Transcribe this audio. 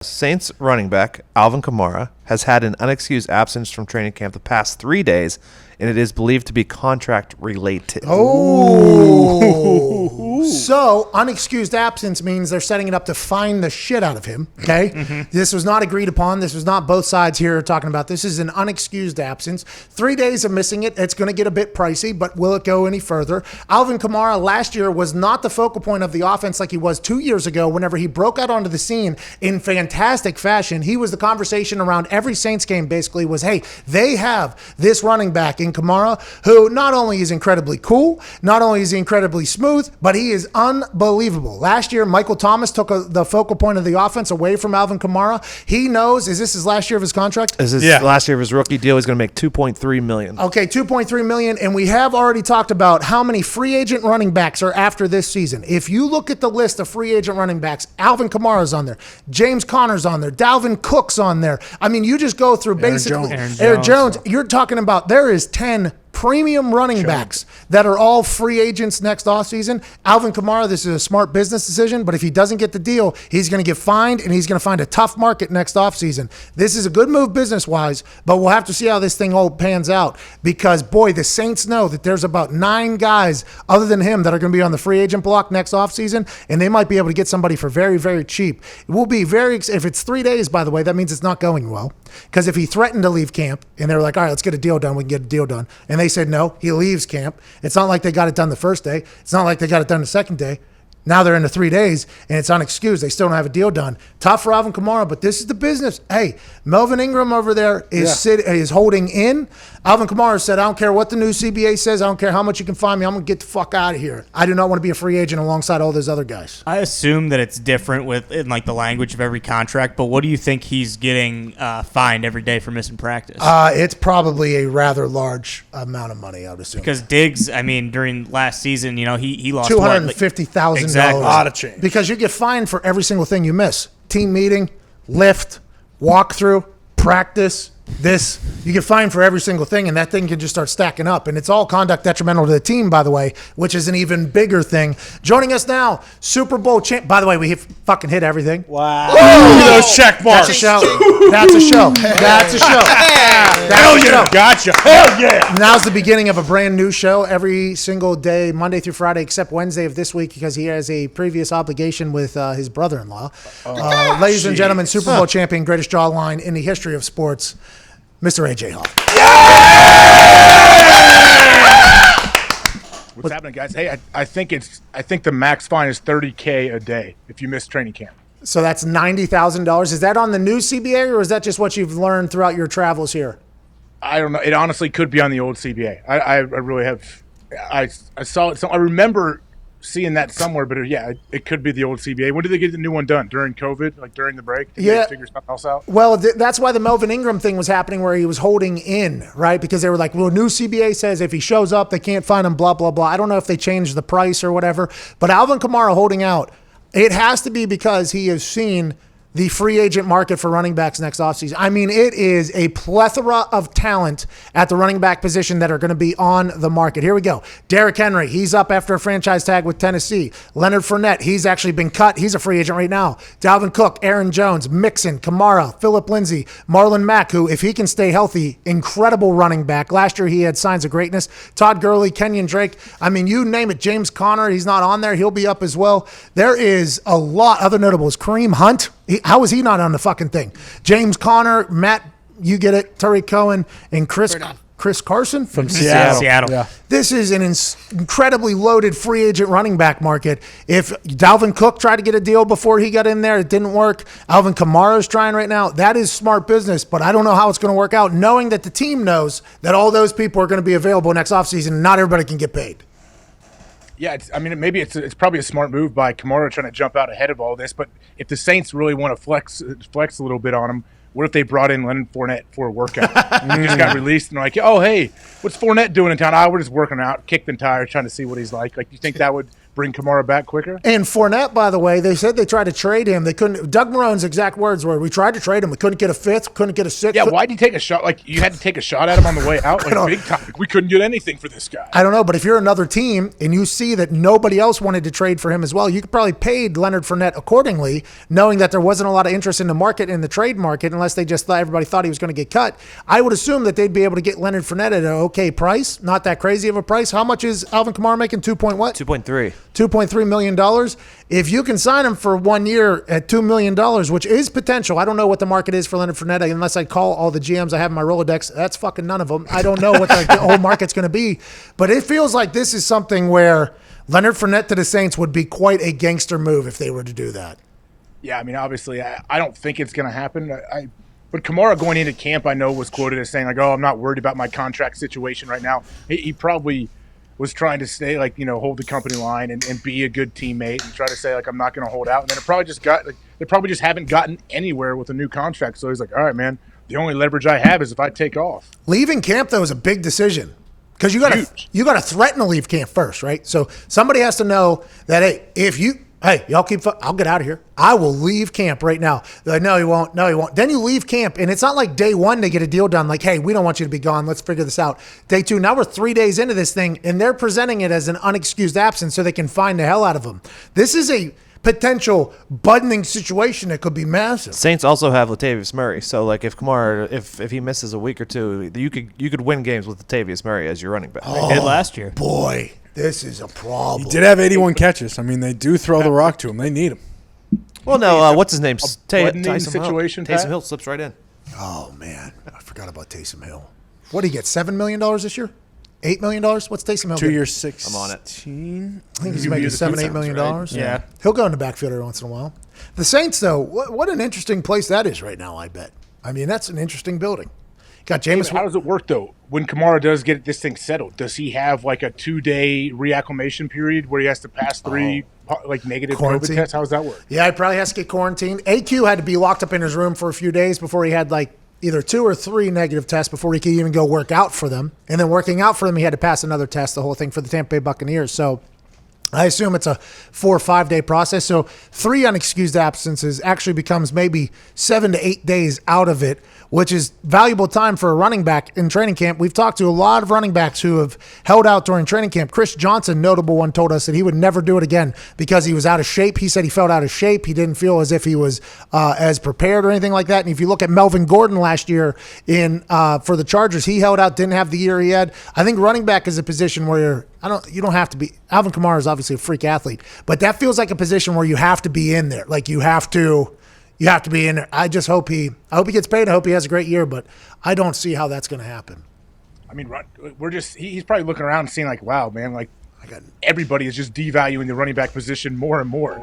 Saints running back Alvin Kamara has had an unexcused absence from training camp the past 3 days, and it is believed to be contract related. Oh. So, unexcused absence means they're setting it up to fine the shit out of him, okay? This was not agreed upon. This was not both sides here talking about. This is an unexcused absence. 3 days of missing it. It's going to get a bit pricey, but will it go any further? Alvin Kamara last year was not the focal point of the offense like he was 2 years ago whenever he broke out onto the scene in fantastic fashion. He was the conversation around every Saints game basically was, hey, they have this running back in Kamara who not only is incredibly cool, not only is he incredibly smooth, but he is unbelievable. Last year, Michael Thomas took the focal point of the offense away from Alvin Kamara. He knows, is this his last year of his contract? This is last year of his rookie deal. He's going to make $2.3 million. Okay, $2.3 million, and we have already talked about how many free agent running backs are after this season. If you look at the list of free agent running backs, Alvin Kamara's on there, James Conner's on there, Dalvin Cook's on there. I mean, you just go through basically Aaron Jones. You're talking about there is 10 premium running backs that are all free agents next offseason. Alvin Kamara, this is a smart business decision, but if he doesn't get the deal, he's going to get fined, and he's going to find a tough market next offseason. This is a good move business-wise, but we'll have to see how this thing all pans out because, boy, the Saints know that there's about 9 guys other than him that are going to be on the free agent block next offseason, and they might be able to get somebody for very, very cheap. It will be if it's 3 days, by the way, that means it's not going well because if he threatened to leave camp and they were like, all right, let's get a deal done, we can get a deal done, and they said no, he leaves camp. It's not like they got it done the first day. It's not like they got it done the second day. Now they're into 3 days, and it's unexcused. They still don't have a deal done. Tough for Alvin Kamara, but this is the business. Hey, Melvin Ingram over there is holding in. Alvin Kamara said, I don't care what the new CBA says. I don't care how much you can find me. I'm going to get the fuck out of here. I do not want to be a free agent alongside all those other guys. I assume that it's different in like the language of every contract, but what do you think he's getting fined every day for missing practice? It's probably a rather large amount of money, I would assume. Because Diggs, I mean, during last season, he lost $250,000. Exactly. A lot of change. Because you get fined for every single thing you miss. Team meeting, lift, walkthrough, practice, this. You get fined for every single thing, and that thing can just start stacking up. And it's all conduct detrimental to the team, by the way, which is an even bigger thing. Joining us now, Super Bowl champ. By the way, we fucking hit everything. Wow. Oh, those check marks. That's a show. That's a show. That's a show. Hell yeah. Gotcha. Hell yeah. Now's the beginning of a brand new show every single day, Monday through Friday, except Wednesday of this week because he has a previous obligation with his brother-in-law. Ladies and gentlemen, Super Bowl champion, greatest jawline in the history of sports, Mr. AJ Hall. What's happening, guys? Hey, I think the max fine is $30K a day if you miss training camp. So that's $90,000. Is that on the new CBA, or is that just what you've learned throughout your travels here? I don't know. It honestly could be on the old CBA. I really have. I saw it. I remember seeing that somewhere, but it could be the old CBA. When did they get the new one done? During COVID, like during the break? Did they figure something else out? Well, that's why the Melvin Ingram thing was happening, where he was holding in, right? Because they were like, well, new CBA says if he shows up, they can't find him, blah, blah, blah. I don't know if they changed the price or whatever, but Alvin Kamara holding out, it has to be because he has seen the free agent market for running backs next offseason. I mean, it is a plethora of talent at the running back position that are going to be on the market. Here we go. Derrick Henry, he's up after a franchise tag with Tennessee. Leonard Fournette, he's actually been cut. He's a free agent right now. Dalvin Cook, Aaron Jones, Mixon, Kamara, Phillip Lindsay, Marlon Mack, who, if he can stay healthy, incredible running back. Last year, he had signs of greatness. Todd Gurley, Kenyon Drake. I mean, you name it. James Conner, he's not on there. He'll be up as well. There is a lot. Other notables. Kareem Hunt. How is he not on the fucking thing? James Conner, Matt, you get it, Tariq Cohen, and Chris Carson from Seattle. Yeah. This is an incredibly loaded free agent running back market. If Dalvin Cook tried to get a deal before he got in there, it didn't work. Alvin Kamara is trying right now. That is smart business, but I don't know how it's going to work out, knowing that the team knows that all those people are going to be available next offseason and not everybody can get paid. Yeah, maybe it's probably a smart move by Kamara trying to jump out ahead of all this. But if the Saints really want to flex a little bit on him, what if they brought in Leonard Fournette for a workout? He just got released, and they're like, oh, hey, what's Fournette doing in town? We're just working out, kick the tires, trying to see what he's like. Like, you think that would bring Kamara back quicker. And Fournette, by the way, they said they tried to trade him. They couldn't. Doug Marone's exact words were, "We tried to trade him. We couldn't get a fifth. Couldn't get a sixth." Yeah, why'd you take a shot? Like, you had to take a shot at him on the way out, like big time. We couldn't get anything for this guy. I don't know, but if you're another team and you see that nobody else wanted to trade for him as well, you could probably paid Leonard Fournette accordingly, knowing that there wasn't a lot of interest in the market, in the trade market, unless they just thought everybody thought he was going to get cut. I would assume that they'd be able to get Leonard Fournette at an okay price, not that crazy of a price. How much is Alvin Kamara making? 2.3. $2.3 million. If you can sign him for 1 year at $2 million, which is potential. I don't know what the market is for Leonard Fournette unless I call all the GMs I have in my Rolodex. That's fucking none of them. I don't know what the whole market's going to be. But it feels like this is something where Leonard Fournette to the Saints would be quite a gangster move if they were to do that. Yeah, I mean, obviously, I don't think it's going to happen. But Kamara going into camp, I know, was quoted as saying, like, "Oh, I'm not worried about my contract situation right now." He probably was trying to stay, like, hold the company line and be a good teammate and try to say, like, I'm not going to hold out. And then it probably just they probably just haven't gotten anywhere with a new contract. So he's like, all right, man, the only leverage I have is if I take off. Leaving camp, though, is a big decision. Because you got to threaten to leave camp first, right? So somebody has to know that, hey, y'all I'll get out of here. I will leave camp right now. They're like, no, he won't. No, he won't. Then you leave camp, and it's not like day one they get a deal done. Like, hey, we don't want you to be gone. Let's figure this out. Day two, now we're 3 days into this thing, and they're presenting it as an unexcused absence so they can find the hell out of him. This is a potential buttoning situation that could be massive. Saints also have Latavius Murray, so like if Kamara, if he misses a week or two, you could win games with Latavius Murray as your running back. They did last year. Boy, this is a problem. He did have 81 catches. I mean, they do throw the rock to him. They need him. Well, no, what's his name? Taysom situation. Pat? Taysom Hill slips right in. Oh man, I forgot about Taysom Hill. What did he get? $7 million this year? $8 million? What's Taysom Hill? 2 years, 6. I'm on it. I think he's making $7-8 million. Right? Yeah. He'll go in the backfield every once in a while. The Saints, though, what an interesting place that is right now, I bet. I mean, that's an interesting building. Got Jameis. How does it work, though? When Kamara does get this thing settled, does he have like a 2-day reacclimation period where he has to pass 3 negative COVID tests? How does that work? Yeah, he probably has to get quarantined. AQ had to be locked up in his room for a few days before he had either 2 or 3 negative tests before he could even go work out for them. And then working out for them, he had to pass another test, the whole thing for the Tampa Bay Buccaneers. So I assume it's a 4 or 5 day process. So 3 unexcused absences actually becomes maybe 7 to 8 days out of it, which is valuable time for a running back in training camp. We've talked to a lot of running backs who have held out during training camp. Chris Johnson, notable one, told us that he would never do it again because he was out of shape. He said he felt out of shape. He didn't feel as if he was as prepared or anything like that. And if you look at Melvin Gordon last year for the Chargers, he held out, didn't have the year he had. I think running back is a position where you don't have to be. Alvin Kamara is obviously a freak athlete, but that feels like a position where you have to be in there. Like you have to be in there. I hope he gets paid. I hope he has a great year, but I don't see how that's going to happen. I mean, he's probably looking around and seeing like, wow, man, like everybody is just devaluing the running back position more and more.